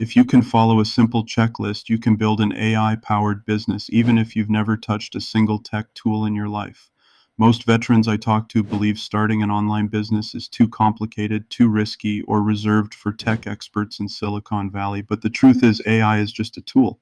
If you can follow a simple checklist, you can build an AI powered business, even if you've never touched a single tech tool in your life. Most veterans I talk to believe starting an online business is too complicated, too risky, or reserved for tech experts in Silicon Valley. But the truth is, AI is just a tool.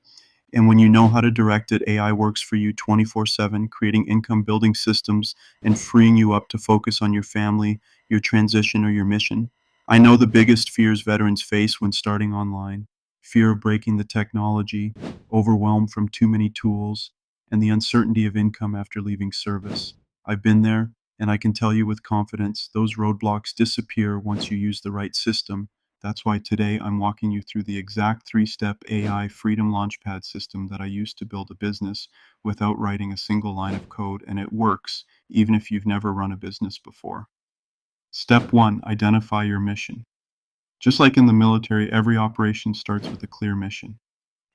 And when you know how to direct it, AI works for you 24/7, creating income building systems and freeing you up to focus on your family, your transition, or your mission. I know the biggest fears veterans face when starting online: fear of breaking the technology, overwhelm from too many tools, and the uncertainty of income after leaving service. I've been there, and I can tell you with confidence those roadblocks disappear once you use the right system. That's why today I'm walking you through the exact 3-step AI Freedom Launchpad system that I used to build a business without writing a single line of code, and it works even if you've never run a business before. Step 1: identify your mission. Just like in the military, every operation starts with a clear mission.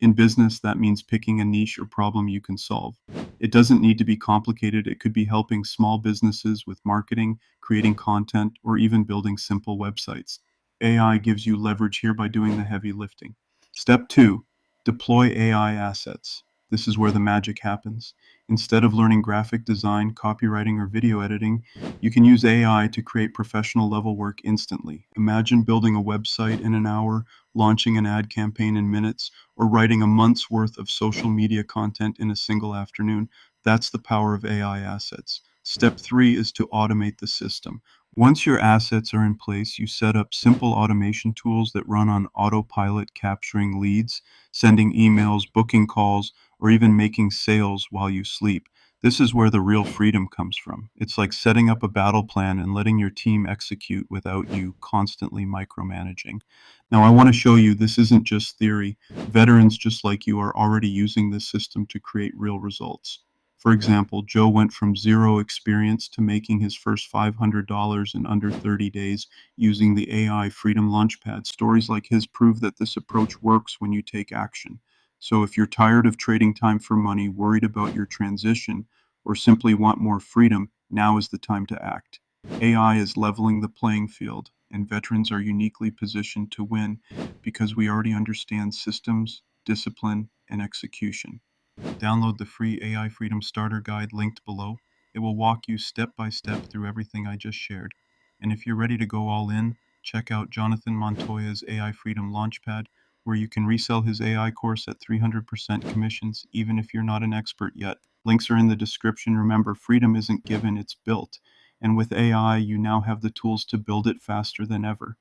In business, that means picking a niche or problem you can solve. It doesn't need to be complicated. It could be helping small businesses with marketing, creating content, or even building simple websites. AI gives you leverage here by doing the heavy lifting. Step 2: deploy AI assets. This is where the magic happens. Instead of learning graphic design, copywriting, or video editing, you can use AI to create professional level work instantly. Imagine building a website in an hour, launching an ad campaign in minutes, or writing a month's worth of social media content in a single afternoon. That's the power of AI assets. Step 3 is to automate the system. Once your assets are in place, you set up simple automation tools that run on autopilot, capturing leads, sending emails, booking calls, or even making sales while you sleep. This is where the real freedom comes from. It's like setting up a battle plan and letting your team execute without you constantly micromanaging. Now, I want to show you this isn't just theory. Veterans just like you are already using this system to create real results. For example, Joe went from zero experience to making his first $500 in under 30 days using the AI Freedom Launchpad. Stories like his prove that this approach works when you take action. So if you're tired of trading time for money, worried about your transition, or simply want more freedom, now is the time to act. AI is leveling the playing field, and veterans are uniquely positioned to win because we already understand systems, discipline, and execution. Download the free AI Freedom Starter Guide linked below. It will walk you step by step through everything I just shared. And if you're ready to go all in, check out Jonathan Montoya's AI Freedom Launchpad, where you can resell his AI course at 300% commissions, even if you're not an expert yet. Links are in the description. Remember, freedom isn't given, it's built. And with AI, you now have the tools to build it faster than ever.